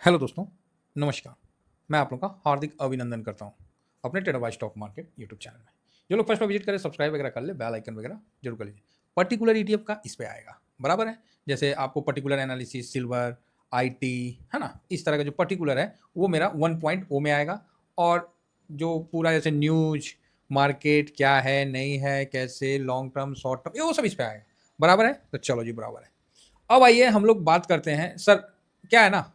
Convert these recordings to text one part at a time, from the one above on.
Hello दोस्तों, नमस्कार। मैं आप लोगों का हार्दिक अभिनंदन करता हूँ अपने trader by stock market YouTube channel में। जो लोग फर्स्ट बार विजिट करें सब्सक्राइब वगैरह कर ले, बेल आइकन वगैरह जरूर कर लीजिए। पर्टिकुलर ईटीएफ का इस पे आएगा, बराबर है। जैसे आपको पर्टिकुलर एनालिसिस, सिल्वर, आईटी, है ना, इस तरह का जो पर्टिकुलर है वो मेरा 1.0 में आएगा। और जो पूरा जैसे न्यूज, मार्केट क्या है, नहीं है, कैसे, लॉन्ग टर्म, शॉर्ट टर्म, ये वो सब इस पे आएगा, बराबर है। तो चलो जी, बराबर है। अब आइए हम लोग बात करते हैं सर। क्या है ना,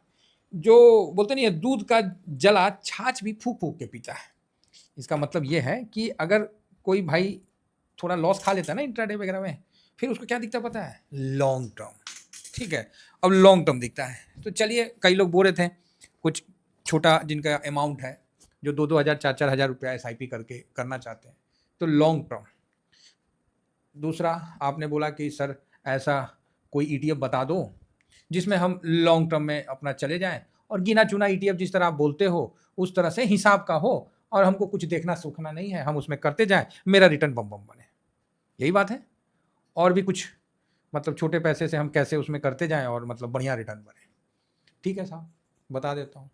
जो बोलते नहीं है, दूध का जला छाछ भी फूक फूक के पीता है। इसका मतलब ये है कि अगर कोई भाई थोड़ा लॉस खा लेता है ना इंट्राडे वगैरह में, फिर उसको क्या दिखता पता है? Long term. ठीक है, अब लॉन्ग टर्म दिखता है। तो चलिए, कई लोग बोल रहे थे कुछ छोटा जिनका अमाउंट है, जो 2-2 हज़ार 4-4 हज़ार रुपया एसआईपी करके करना चाहते हैं, तो लॉन्ग टर्म। दूसरा, आपने बोला कि सर ऐसा कोई ईटीएफ बता दो जिसमें हम लॉन्ग टर्म में अपना चले जाएं, और गिना चुना ईटीएफ जिस तरह आप बोलते हो उस तरह से हिसाब का हो, और हमको कुछ देखना सूखना नहीं है, हम उसमें करते जाएं, मेरा रिटर्न बम बम बने। यही बात है। और भी कुछ मतलब छोटे पैसे से हम कैसे उसमें करते जाएं और मतलब बढ़िया रिटर्न बने। ठीक है साहब, बता देता हूँ।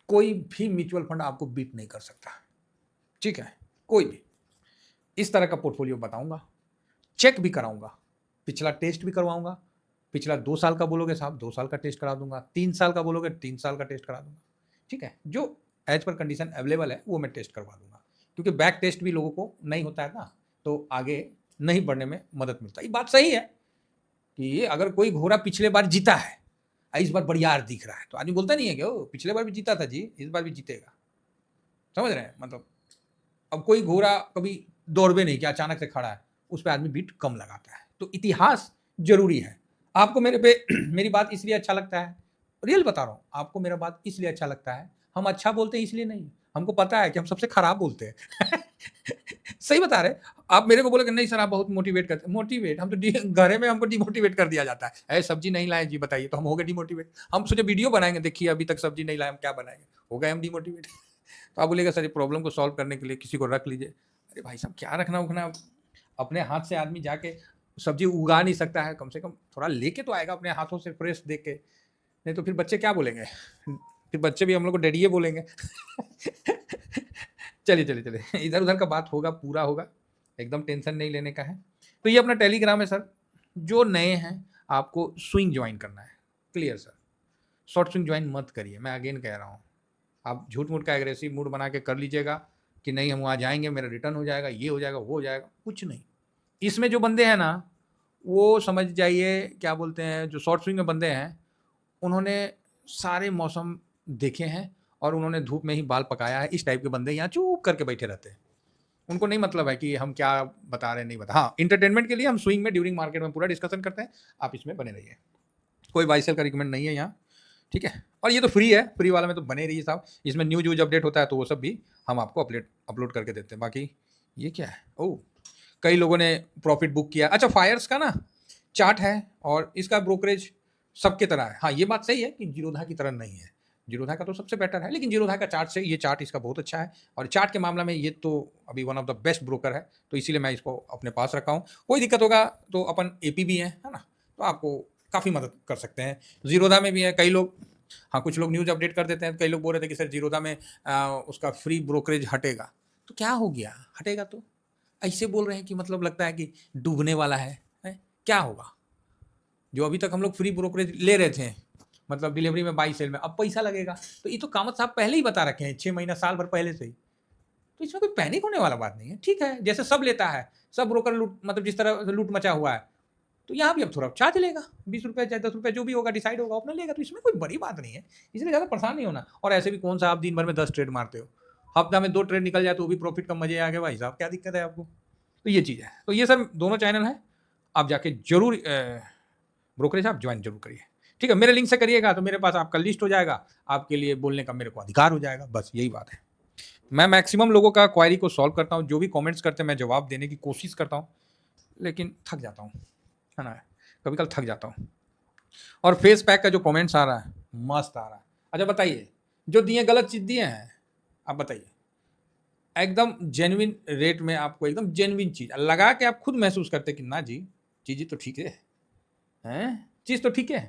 कोई भी म्यूचुअल फंड आपको बीट नहीं कर सकता। ठीक है, कोई भी। इस तरह का पोर्टफोलियो बताऊंगा, चेक भी कराऊंगा, पिछला टेस्ट भी करवाऊंगा। पिछला 2 साल का बोलोगे साहब, 2 साल का टेस्ट करा दूंगा। 3 साल का बोलोगे, 3 साल का टेस्ट करा दूंगा। ठीक है, जो एज पर कंडीशन अवेलेबल है वो मैं टेस्ट करवा दूंगा, क्योंकि बैक टेस्ट भी लोगों को नहीं होता है ना, तो आगे नहीं बढ़ने में मदद मिलता है। ये बात सही है कि अगर कोई घोड़ा पिछले बार जीता है, इस बार बढ़िया दिख रहा है, तो आदमी बोलता नहीं है कि ओ पिछले बार भी जीता था जी, इस बार भी जीतेगा। समझ रहे हैं मतलब? अब कोई घोड़ा कभी दौड़बे नहीं किया, अचानक से खड़ा है, उस पर आदमी बीट कम लगाता है। तो इतिहास जरूरी है। आपको मेरे पे मेरी बात इसलिए अच्छा लगता है, रियल बता रहा हूँ, आपको मेरा बात इसलिए अच्छा लगता है, हम अच्छा बोलते हैं इसलिए नहीं, हमको पता है कि हम सबसे खराब बोलते हैं। सही बता रहे। आप मेरे को बोले कि नहीं सर आप बहुत मोटिवेट करते हैं। मोटिवेट हम तो घरे में हमको डिमोटिवेट कर दिया जाता है, अरे सब्जी नहीं लाए जी बताइए, तो हम हो गए डिमोटिवेट। हम सोचे वीडियो बनाएंगे, देखिए अभी तक सब्जी नहीं लाए, हम क्या बनाएंगे, हो गए हम डिमोटिवेट। तो आप बोलेगा सर ये प्रॉब्लम को सॉल्व करने के लिए किसी को रख लीजिए। अरे भाई साहब, क्या रखना उखना, अपने हाथ से आदमी जाके सब्जी उगा नहीं सकता है, कम से कम थोड़ा लेके तो आएगा अपने हाथों से, फ्रेश देख के। नहीं तो फिर बच्चे क्या बोलेंगे? फिर बच्चे भी हम लोग को डैडीए बोलेंगे। चलिए चलिए चलिए, इधर उधर का बात होगा, पूरा होगा, एकदम टेंशन नहीं लेने का है। तो ये अपना टेलीग्राम है सर। जो नए हैं, आपको स्विंग ज्वाइन करना है। Clear sir, short swing join मत करिए, मैं अगेन कह रहा हूँ। आप झूठ मूठ का एग्रेसिव मूड बना के कर लीजिएगा कि नहीं हम वहाँ जाएंगे, मेरा रिटर्न हो जाएगा, ये हो जाएगा, वो हो जाएगा, कुछ नहीं। इसमें जो बंदे हैं ना, वो समझ जाइए क्या बोलते हैं, जो शॉर्ट स्विंग में बंदे हैं, उन्होंने सारे मौसम देखे हैं और उन्होंने धूप में ही बाल पकाया है। इस टाइप के बंदे यहाँ चुप करके बैठे रहते हैं। उनको नहीं मतलब है कि हम क्या बता रहे हैं, नहीं बता। हाँ, इंटरटेनमेंट के लिए हम स्विंग में ड्यूरिंग मार्केट में पूरा डिस्कशन करते हैं, आप इसमें बने रहिए। कोई बाई सेल का रिकमेंड नहीं है यहाँ। ठीक है, और ये तो फ्री है, फ्री वाला में तो बने रहिए साहब। इसमें न्यूज व्यूज अपडेट होता है तो वो सब भी हम आपको अपलोड करके देते हैं। बाकी ये क्या है, ओह, कई लोगों ने प्रॉफिट बुक किया। अच्छा, फायर्स का ना चार्ट है और इसका ब्रोकरेज सबके तरह है। हाँ, ये बात सही है कि जीरोधा की तरह नहीं है। जीरोधा का तो सबसे बेटर है, लेकिन जीरोधा का चार्ट से ये चार्ट इसका बहुत अच्छा है, और चार्ट के मामला में ये तो अभी one of the best broker है, तो इसीलिए मैं इसको अपने पास रखा हूँ। कोई दिक्कत होगा तो अपन एपी भी है ना, तो आपको काफ़ी मदद कर सकते हैं। जीरोधा में भी है कई लोग। हाँ, कुछ लोग न्यूज़ अपडेट कर देते हैं, कई लोग बोल रहे थे कि सर जीरोधा में उसका फ्री ब्रोकरेज हटेगा। तो क्या हो गया, हटेगा तो ऐसे बोल रहे हैं कि मतलब लगता है कि डूबने वाला है? क्या होगा? जो अभी तक हम लोग फ्री ब्रोकरेज ले रहे थे, मतलब डिलीवरी में, बाई सेल में, अब पैसा लगेगा। तो ये तो कामत साहब पहले ही बता रखे हैं, 6 महीना साल भर पहले से ही। तो इसमें कोई पैनिक होने वाला बात नहीं है। ठीक है, जैसे सब लेता है, सब ब्रोकर लूट, मतलब जिस तरह से लूट मचा हुआ है, तो यहाँ भी अब थोड़ा चार्ज लेगा, 20 रुपये चाहे 10 रुपये, जो भी होगा डिसाइड होगा अपना लेगा। तो इसमें कोई बड़ी बात नहीं है, इसलिए ज़्यादा परेशान नहीं होना। और ऐसे भी कौन सा आप दिन भर में 10 ट्रेड मारते हो, हफ्ता में 2 ट्रेड निकल जाए तो वो भी प्रॉफिट का मजे आ गए भाई साहब, क्या दिक्कत है आपको? तो ये चीज़ है। तो ये सर दोनों चैनल हैं, आप जाके जरूर ब्रोकरेज आप ज्वाइन जरूर करिए। ठीक है, मेरे लिंक से करिएगा तो मेरे पास आपका लिस्ट हो जाएगा, आपके लिए बोलने का मेरे को अधिकार हो जाएगा, बस यही बात है। मैं मैक्सिमम लोगों का क्वायरी को सॉल्व करता हूँ, जो भी कमेंट्स करते हैं मैं जवाब देने की कोशिश करता हूँ, लेकिन थक जाता हूँ, है ना, कभी कल थक जाता हूँ। और फेस पैक का जो कमेंट्स आ रहा है, मस्त आ रहा है। अच्छा बताइए, जो दिए गलत चीज़ दिए हैं, आप बताइए, एकदम जेन्युइन रेट में आपको एकदम जेन्युइन चीज़ लगा के आप खुद महसूस करते कि ना जी, चीज़ तो ठीक है, हैं चीज़ तो ठीक है,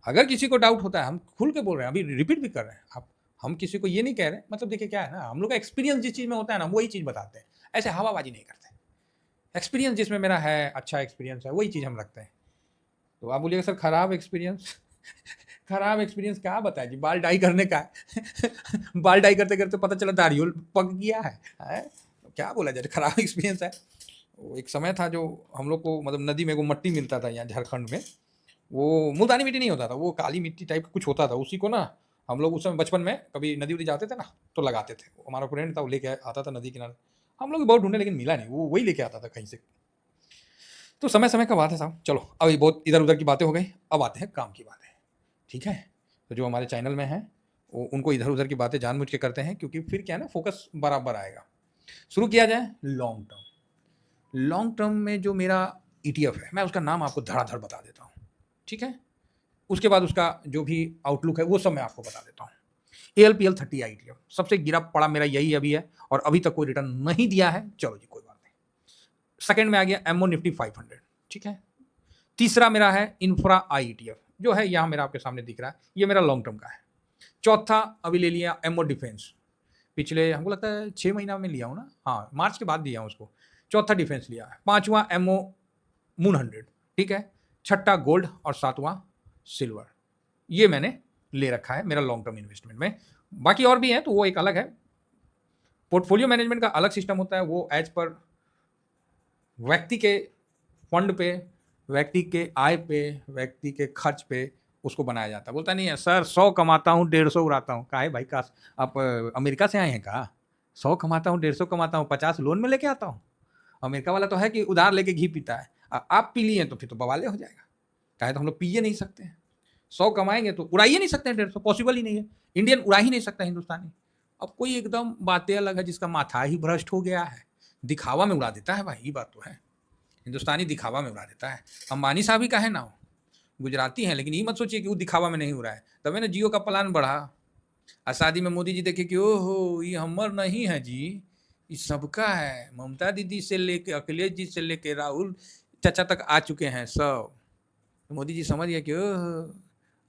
अगर किसी को डाउट होता है, हम खुल के बोल रहे हैं, अभी रिपीट भी कर रहे हैं आप, हम किसी को ये नहीं कह रहे, मतलब देखिए क्या है ना, हम लोग का एक्सपीरियंस जिस चीज़ में होता है ना, वही चीज़ बताते हैं, ऐसे हवाबाजी नहीं करते। एक्सपीरियंस जिसमें मेरा है, अच्छा एक्सपीरियंस है, वही चीज़ हम रखते हैं। तो आप बोलिएगा सर खराब एक्सपीरियंस खराब एक्सपीरियंस क्या बताया जी, बाल डाई करने का है बाल डाई करते करते पता चला दाढ़ी पक गया है? तो क्या बोला जाए, खराब एक्सपीरियंस है। वो एक समय था जो हम लोग को, मतलब नदी में वो मिट्टी मिलता था यहाँ झारखंड में, वो मुल्तानी मिट्टी नहीं होता था, वो काली मिट्टी टाइप कुछ होता था, उसी को ना हम लोग उस समय बचपन में कभी नदी उदी जाते थे ना, तो लगाते थे। हमारा फ्रेंड था, वो लेके आता था नदी किनारे, हम लोग भी बहुत ढूंढे लेकिन मिला नहीं, वो वही लेके आता था कहीं से। तो समय समय का बात है साहब। चलो अभी बहुत इधर उधर की बातें हो गई, अब आते हैं काम की बातें। ठीक है, तो जो हमारे चैनल में है वो उनको इधर उधर की बातें जानबूझ के करते हैं, क्योंकि फिर क्या है ना, फोकस बराबर आएगा। शुरू किया जाए लॉन्ग टर्म। लॉन्ग टर्म में जो मेरा ईटीएफ है, मैं उसका नाम आपको धड़ाधड़ बता देता हूँ। ठीक है, उसके बाद उसका जो भी आउटलुक है वो सब मैं आपको बता देता हूँ। ALPL 30 ईटीएफ सबसे गिरा पड़ा मेरा यही अभी है, और अभी तक कोई रिटर्न नहीं दिया है। चलो जी कोई बात नहीं। सेकंड में आ गया एमओ निफ्टी 500। ठीक है, तीसरा मेरा है इंफ्रा IETF, जो है यहाँ मेरा आपके सामने दिख रहा है, ये मेरा लॉन्ग टर्म का है। चौथा अभी ले लिया एमओ डिफेंस, पिछले हमको लगता है 6 महीना में लिया हूँ ना, हाँ मार्च के बाद दिया हूँ उसको। चौथा डिफेंस लिया है। पांचवा एमओ मून 100। ठीक है, छठा गोल्ड, और सातवां सिल्वर। ये मैंने ले रखा है मेरा लॉन्ग टर्म इन्वेस्टमेंट में। बाकी और भी है तो वो एक अलग है, पोर्टफोलियो मैनेजमेंट का अलग सिस्टम होता है, वो एज पर व्यक्ति के फंड पे, व्यक्ति के आय पे, व्यक्ति के खर्च पे उसको बनाया जाता है। बोलता नहीं है सर 100 कमाता हूँ 150 उड़ाता हूँ। काहे भाई, का आप अमेरिका से आए हैं का? 100 कमाता हूँ 150 कमाता हूँ 50 लोन में लेके आता हूँ। अमेरिका वाला तो है कि उधार लेके घी पीता है। आप पी लिए तो फिर तो बवाले हो जाएगा। काहे तो हम लोग पिए नहीं सकते हैं। 100 कमाएंगे तो उड़ाइए नहीं सकते हैं 150, पॉसिबल ही नहीं है। इंडियन उड़ा ही नहीं सकता हिंदुस्तानी। अब कोई एकदम बातें अलग है, जिसका माथा ही भ्रष्ट हो गया है, दिखावा में उड़ा देता है भाई, ये बात तो है। हिंदुस्तानी दिखावा में उड़ा देता है। अंबानी साहब ही का है ना, गुजराती हैं, लेकिन ये मत सोचिए कि वो दिखावा में नहीं उड़ा है। तभी ना जियो का प्लान बढ़ा, और शादी में मोदी जी देखे कि ओहो ये हमर नहीं है जी, ये सबका है। ममता दीदी से लेके अखिलेश जी से लेके राहुल चाचा तक आ चुके हैं सब। तो मोदी जी समझ गया कि ओहो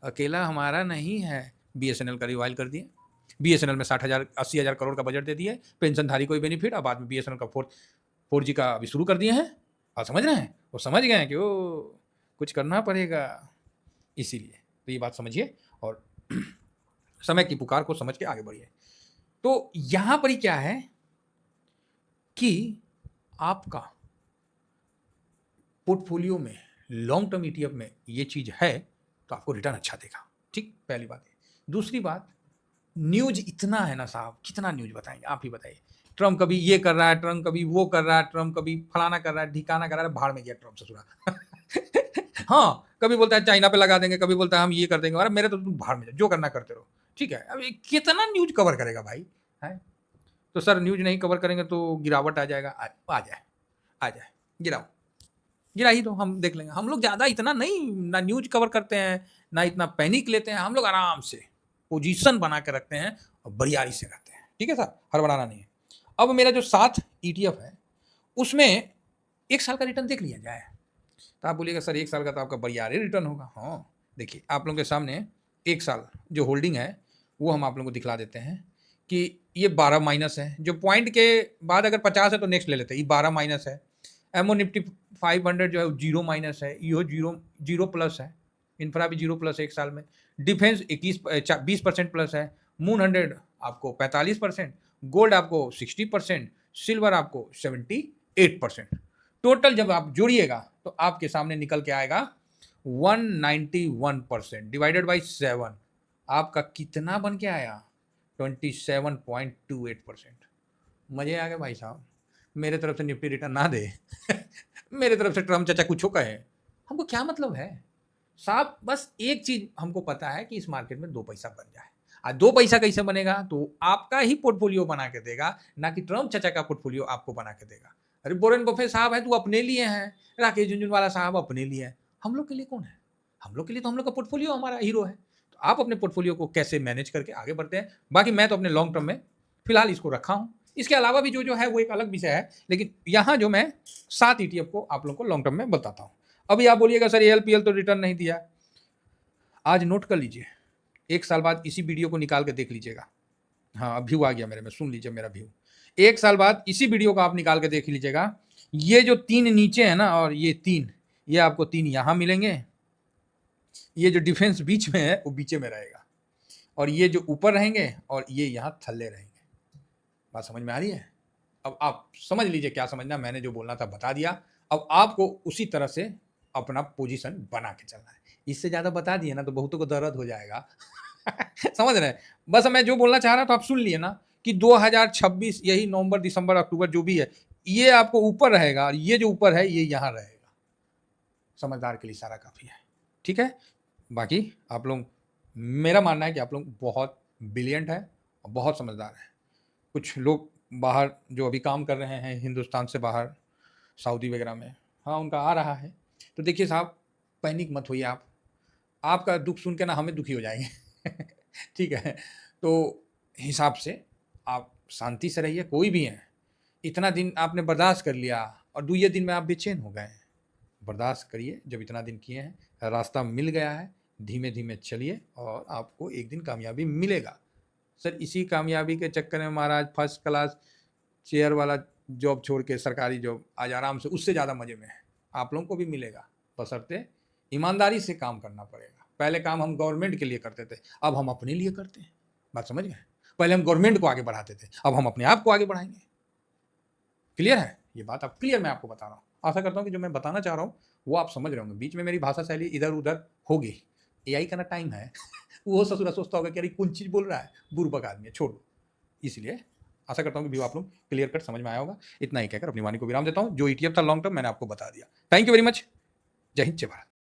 अकेला हमारा नहीं है। BSNL का रिवाइल कर दिए, BSNL में 60,000 80,000 करोड़ का बजट दे दिया है, पेंशनधारी कोई बेनिफिट। अब बाद में BSNL का 4G का अभी शुरू कर दिए हैं। आप समझ रहे हैं, वो समझ गए हैं कि वो कुछ करना पड़ेगा, इसीलिए। तो ये बात समझिए और समय की पुकार को समझ के आगे बढ़िए। तो यहां पर ही क्या है कि आपका पोर्टफोलियो में लॉन्ग टर्म ETF में ये चीज है तो आपको रिटर्न अच्छा देगा। ठीक, पहली बात है। दूसरी बात, न्यूज इतना है ना साहब, कितना न्यूज बताएंगे, आप ही बताइए। ट्रम्प कभी ये कर रहा है, ट्रम्प कभी वो कर रहा है, ट्रम्प कभी फलाना कर रहा है, ढिकाना कर रहा है, भाड़ में गया ट्रम्प ससुरा हाँ, कभी बोलता है चाइना पे लगा देंगे, कभी बोलता है हम ये कर देंगे। अरे मेरे तो तुम भाड़ में जो करना करते रहो। ठीक है, अब कितना न्यूज कवर करेगा भाई है? तो सर न्यूज नहीं कवर करेंगे तो गिरावट आ जाएगा। आ जाए, आ जाए, गिराओ, गिरा ही दो, हम देख लेंगे। हम लोग ज़्यादा इतना नहीं ना न्यूज कवर करते हैं, ना इतना पैनिक लेते हैं। हम लोग आराम से पोजीशन बना के रखते हैं और बरियारी से रहते हैं। ठीक है सर, हड़बड़ाना नहीं है। अब मेरा जो 7 ETF है उसमें 1 साल का रिटर्न देख लिया जाए। तो आप बोलिएगा सर 1 साल का तो आपका बरियारी रिटर्न होगा। हाँ देखिए, आप लोगों के सामने 1 साल जो होल्डिंग है वो हम आप लोगों को दिखला देते हैं कि ये 12 माइनस है। जो पॉइंट के बाद अगर 50 है तो नेक्स्ट ले लेते हैं, ये 12 माइनस है। एमओ निफ्टी 500 जो है 0 माइनस है, यो 0 प्लस है। इंफ्रा भी 0 प्लस 1 साल में। डिफेंस 20% प्लस है। मून 100 आपको 45%, गोल्ड आपको 60%, सिल्वर आपको 78%। टोटल जब आप जोड़िएगा तो आपके सामने निकल के आएगा 191% डिवाइडेड बाई 7। आपका कितना बन के आया? 27.28%। मजे आ गए भाई साहब। मेरे तरफ से निफ्टी रिटर्न ना दे मेरे तरफ से ट्रम्प चाचा कुछ कहे, हमको क्या मतलब है साहब? बस एक चीज हमको पता है कि इस मार्केट में 2 पैसा बन जाए। आज 2 पैसा कैसे बनेगा? तो आपका ही पोर्टफोलियो बना के देगा, ना कि ट्रम्प चाचा का पोर्टफोलियो आपको बना के देगा। अरे बोरेन बफे साहब है तो अपने लिए हैं, राकेश झुनझुनवाला साहब अपने लिए हैं। हम लोग के लिए कौन है? हम लोग के लिए तो हम लोग का पोर्टफोलियो हमारा हीरो है। तो आप अपने पोर्टफोलियो को कैसे मैनेज करके आगे बढ़ते हैं। बाकी मैं तो अपने लॉन्ग टर्म में फिलहाल इसको रखा हूँ। इसके अलावा भी जो है वो एक अलग विषय है, लेकिन यहाँ जो मैं 7 ETF को आप लोगों को लॉन्ग टर्म में बताता हूँ। अभी आप बोलिएगा सर ALPL तो रिटर्न नहीं दिया। आज नोट कर लीजिए, 1 साल बाद इसी वीडियो को निकाल के देख लीजिएगा। हाँ, व्यू आ गया मेरे में, सुन लीजिए मेरा व्यू। 1 साल बाद इसी वीडियो को आप निकाल के देख लीजिएगा। ये जो 3 नीचे है ना और ये 3, ये आपको 3 यहाँ मिलेंगे। ये जो डिफेंस बीच में है वो बीचे में रहेगा और ये जो ऊपर रहेंगे और ये यहाँ थल्ले रहेंगे। बात समझ में आ रही है? अब आप समझ लीजिए क्या समझना, मैंने जो बोलना था बता दिया। अब आपको उसी तरह से अपना पोजीशन बना के चलना है। इससे ज़्यादा बता दिए ना तो बहुतों को दर्द हो जाएगा। समझ रहे हैं? बस मैं जो बोलना चाह रहा था आप सुन लिए ना कि 2026 यही नवंबर, दिसंबर, अक्टूबर जो भी है, ये आपको ऊपर रहेगा और ये जो ऊपर है ये यहाँ रहेगा। समझदार के लिए सारा काफ़ी है। ठीक है? बाकी आप लोग, मेरा मानना है कि आप लोग बहुत ब्रिलियंट है और बहुत समझदार है। कुछ लोग बाहर जो अभी काम कर रहे हैं हिंदुस्तान से बाहर, सऊदी वगैरह में, हाँ उनका आ रहा है। तो देखिए साहब, पैनिक मत होइए आप। आपका दुख सुन के ना हमें दुखी हो जाएंगे। ठीक है? तो हिसाब से आप शांति से रहिए, कोई भी हैं। इतना दिन आपने बर्दाश्त कर लिया और दूसरे दिन में आप बेचैन हो गए। बर्दाश्त करिए, जब इतना दिन किए हैं, रास्ता मिल गया है, धीमे धीमे चलिए और आपको एक दिन कामयाबी मिलेगा। सर इसी कामयाबी के चक्कर में महाराज फर्स्ट क्लास चेयर वाला जॉब छोड़ के सरकारी जॉब आज आराम से उससे ज़्यादा मज़े में है। आप लोगों को भी मिलेगा, बशर्ते ईमानदारी से काम करना पड़ेगा। पहले काम हम गवर्नमेंट के लिए करते थे, अब हम अपने लिए करते हैं। बात समझ गए? पहले हम गवर्नमेंट को आगे बढ़ाते थे, अब हम अपने आप को आगे बढ़ाएंगे। क्लियर है? ये बात आप क्लियर मैं आपको बता रहा हूँ। आशा करता हूँ कि जो मैं बताना चाह रहा हूँ वो आप समझ रहे होंगे। बीच में मेरी भाषा शैली इधर उधर होगी, एआई का ना टाइम है। वो ससुरा सोचता होगा कि अरे कौन चीज़ बोल रहा है, बुर्बक आदमी है, छोड़ो। इसलिए आशा करता हूँ कि व्यू आप लोग क्लियर कट समझ में आया होगा। इतना ही कहकर अपनी वाणी को विराम देता हूँ। जो ईटीएफ था लॉन्ग टर्म मैंने आपको बता दिया। Thank you very much. जय हिंद, जय भारत।